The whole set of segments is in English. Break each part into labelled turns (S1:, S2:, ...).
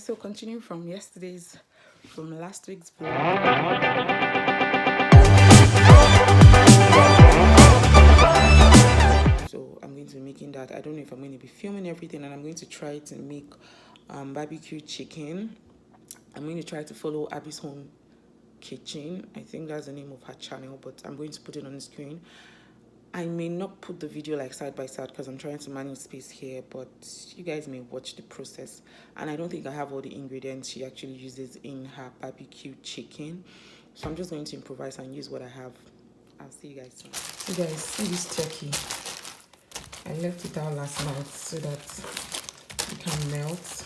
S1: so continuing from last week's vlog. So I'm going to be making that. I don't know if I'm going to be filming everything, and I'm going to try to make barbecue chicken. I'm going to try to follow Abby's Home Kitchen. I think that's the name of her channel, but I'm going to put it on the screen. I may not put the video like side by side because I'm trying to manage space here, but you guys may watch the process. And I don't think I have all the ingredients she actually uses in her barbecue chicken, so I'm just going to improvise and use what I have. I'll see you guys soon. So guys, see this turkey. I left it out last night so that it can melt,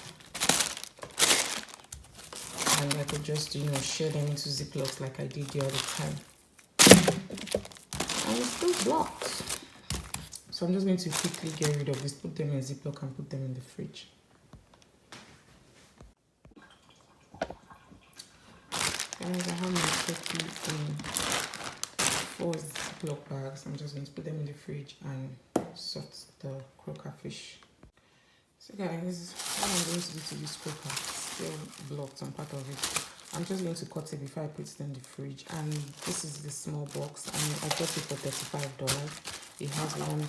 S1: and I could just share them into Ziplocs like I did the other time. And it's still blocked. So I'm just going to quickly get rid of this, put them in Ziploc and put them in the fridge. Guys, I have my turkey in 4 Ziploc bags. I'm just going to put them in the fridge and sort the croaker fish. So guys, what I'm going to do to this croaker, still blocked on part of it. I'm just going to cut it before I put it in the fridge. And this is the small box, and I got it for $35. It has 1, 2,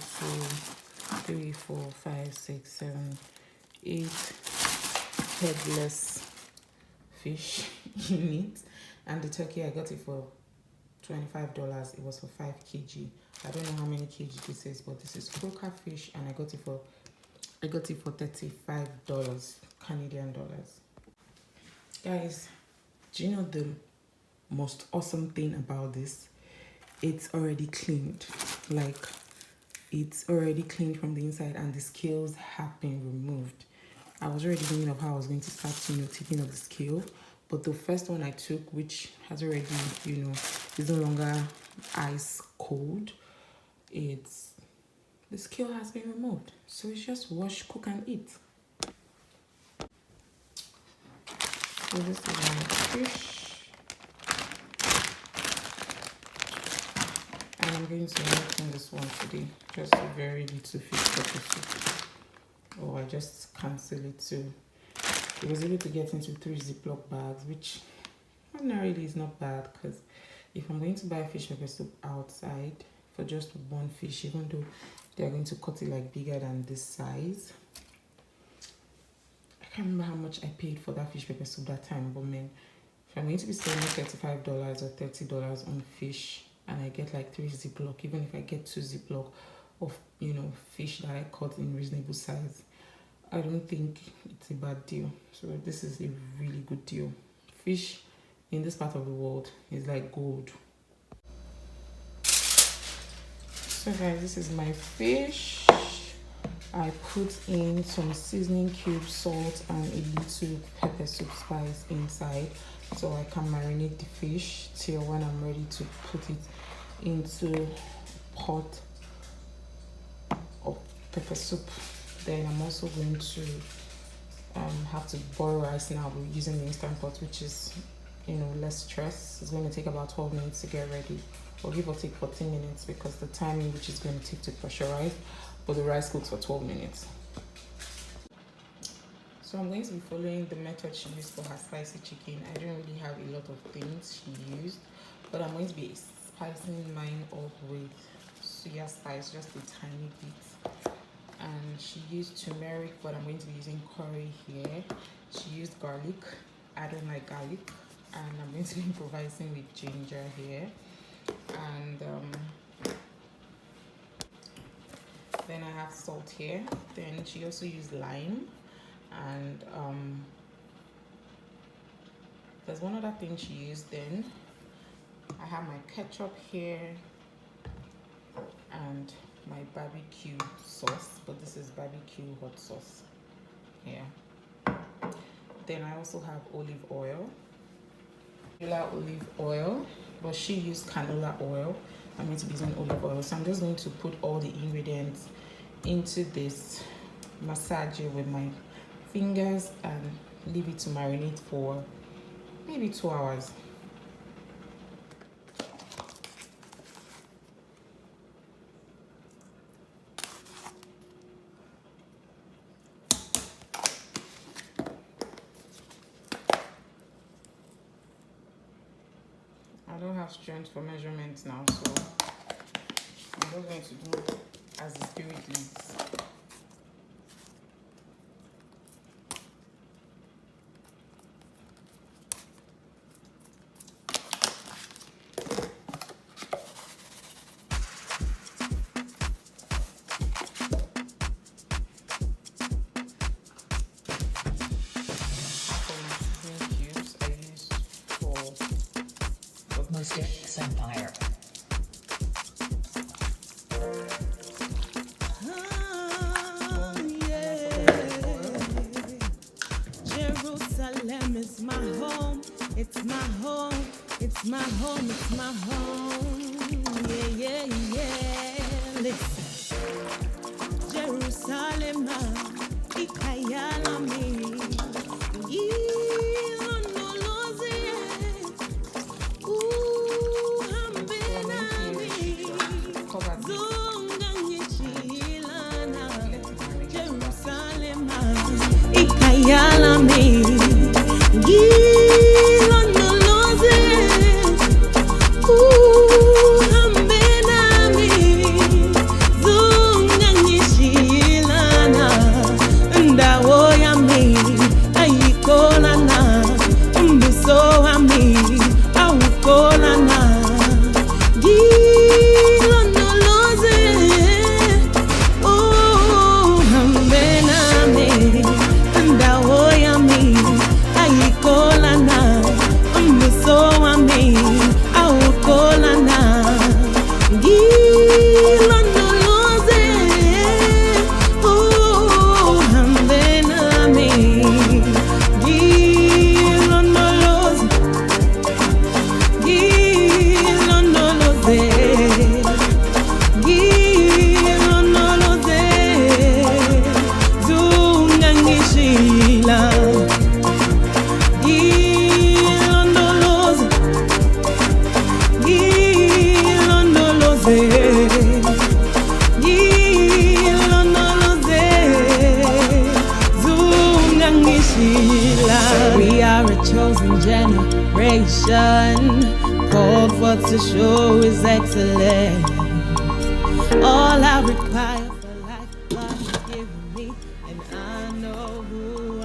S1: 3, 4, 5, 6, 7, 8 headless fish in it. And the turkey, I got it for $25. It was for 5 kg. I don't know how many kg this is, but this is croaker fish, and I got it for $35 Canadian dollars. Guys, do you know the most awesome thing about this? It's already cleaned. Like, it's already cleaned from the inside, and the scales have been removed. I was already thinking of how I was going to start, taking off the scale. But the first one I took, which has already, is no longer ice cold, the scale has been removed. So it's just wash, cook, and eat. So this is my fish. And I'm going to make on this one today. Just a very little fish pepper soup. Oh, I just cancelled it too. I was able to get into 3 Ziploc bags, which ordinarily is not bad, because if I'm going to buy fish pepper soup outside for just one fish, even though they're going to cut it like bigger than this size, I can't remember how much I paid for that fish pepper soup that time, but man, if I'm going to be spending $35 or $30 on fish, and I get like 3 Ziploc, even if I get 2 Ziploc of fish that I cut in reasonable size, I don't think it's a bad deal. So this is a really good deal. Fish in this part of the world is like gold. So guys, this is my fish. I put in some seasoning cubes, salt, and a little pepper soup spice inside, so I can marinate the fish till when I'm ready to put it into pot of pepper soup. Then I'm also going to have to boil rice now. We're using the instant pot, which is less stress. It's going to take about 12 minutes to get ready, or give or take 14 minutes, because the timing which is going to take to pressurize, but the rice cooks for 12 minutes. So I'm going to be following the method she used for her spicy chicken. I don't really have a lot of things she used, but I'm going to be spicing mine up with soya spice, just a tiny bit. And she used turmeric, but I'm going to be using curry here. She used garlic. I don't like garlic, and I'm going to be improvising with ginger here. And then I have salt here. Then she also used lime, and there's one other thing she used. Then I have my ketchup here and my barbecue sauce, but this is barbecue hot sauce here. Then I also have olive oil, but she used canola oil. I'm going to be using olive oil, so I'm just going to put all the ingredients into this, massage it with my fingers, and leave it to marinate for maybe 2 hours. don't have strength for measurements now, so I'm just going to do as the spirit leads.
S2: Empire.
S3: Oh, yeah. Jerusalem is my home. It's my home. It's my home. It's my home. Yeah, yeah, yeah. Listen. Jerusalem, ikayala me. Ikayala me, gilonoloze, hambenami, zungangishilana, ndawoya me, ayikolana, mbusowa me, awukolana, gilonoloze, hambenami. Ndawoya me, ayikolana, mbusowa me, awukolana, gilonoloze, hambena me, gilonoloze, gilonoloze, gilonoloze, zungangishila. We are a chosen generation, called for to show His excellence. All I require for life, God has given me, and I know who I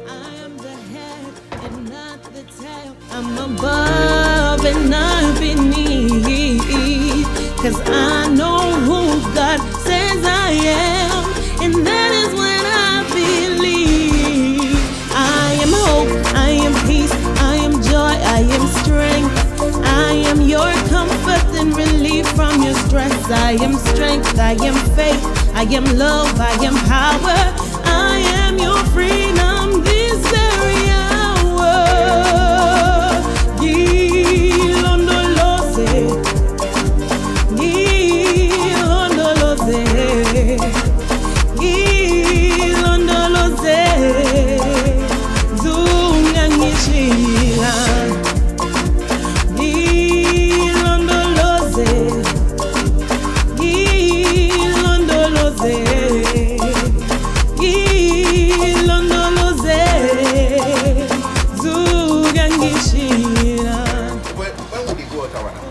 S3: am the head and not the tail. I'm above and not beneath, 'cause I know who God says I am, and that is when I believe. I am hope, I am peace, I am joy, I am strength. I am your comfort and relief from your stress. I am strength, I am faith, I am love, I am power. I am your freedom this very hour. Gilondoloze, gilondoloze, gilondoloze, zungangishila. Gilondoloze, gilondoloze, gilondoloze, zungangishila.
S4: When would you go out, Tawana?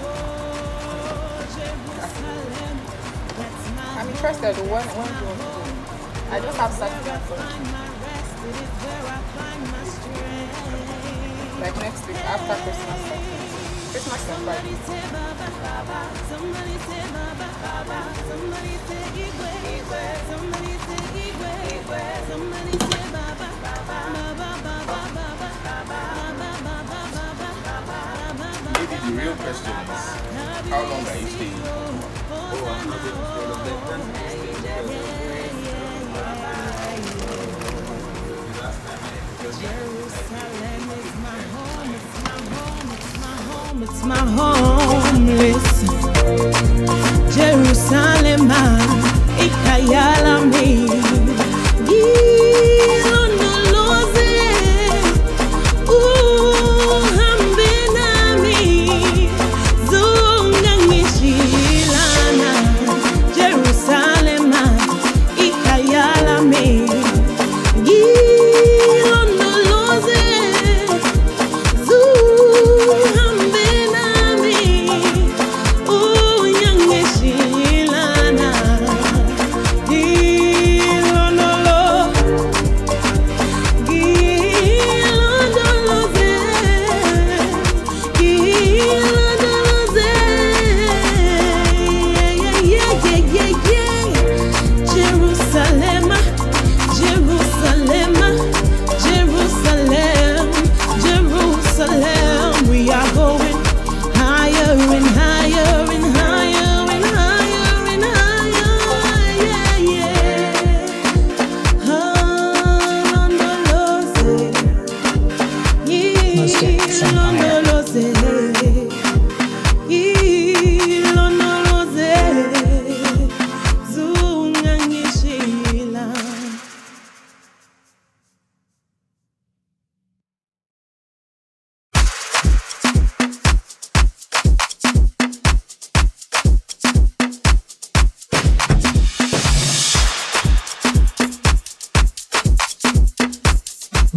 S1: I'm interested. When do you want to go? I just have something for like next week after Christmas. Christmas and Friday.
S4: Maybe the real question is, how long are you staying?
S5: Oh, I'm not able to stay up there.
S3: Jerusalem is my home, it's my home, it's my home, it's my home. Listen, Jerusalem, ikayala me, gilonoloze, hambena me, zungangishilana. Jerusalem, ikayala me. Gilondoloze, zoo.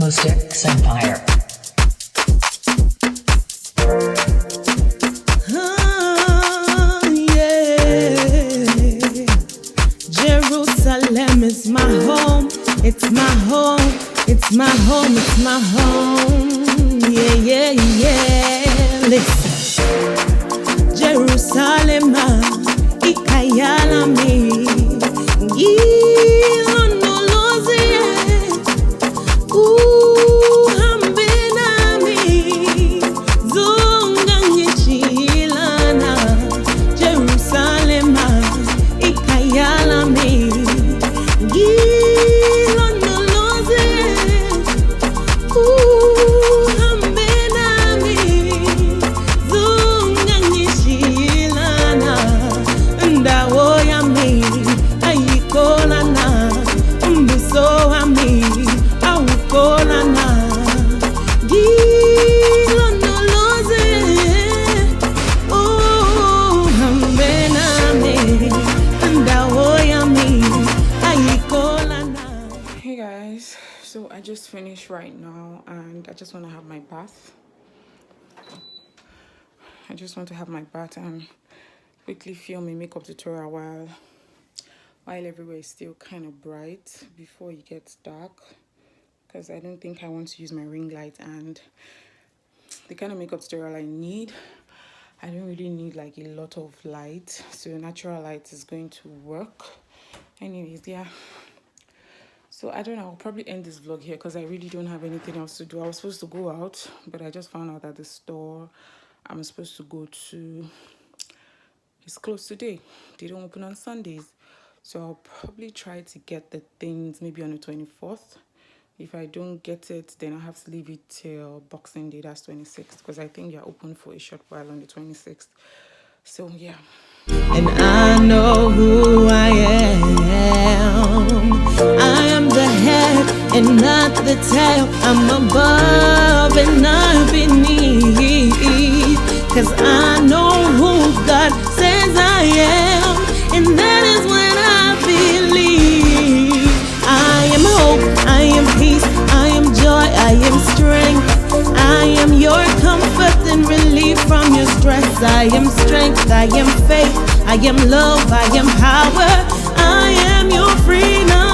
S2: Holistic Empire.
S3: Oh, yeah. Jerusalem is my home. It's my home. It's my home. It's my home. Yeah, yeah, yeah. Listen. Jerusalem, ikayala mi.
S1: So I just finished right now and I just want to have my bath. And quickly film a makeup tutorial while everywhere is still kind of bright before it gets dark, because I don't think I want to use my ring light, and the kind of makeup tutorial I need, I don't really need like a lot of light, so natural light is going to work. Anyways, yeah. So I don't know, I'll probably end this vlog here because I really don't have anything else to do. I was supposed to go out, but I just found out that the store I'm supposed to go to is closed today. They don't open on Sundays. So I'll probably try to get the things maybe on the 24th. If I don't get it, then I'll have to leave it till Boxing Day, that's 26th, because I think they're open for a short while on the 26th. So yeah.
S3: And I know who I am. I am the head and not the tail. I'm above and not beneath. 'Cause I know who God says I am. And that is when I believe. I am hope, I am peace, I am joy, I am strength. I am your comfort and relief from your stress. I am strength, I am faith, I am love, I am power. I am your freedom.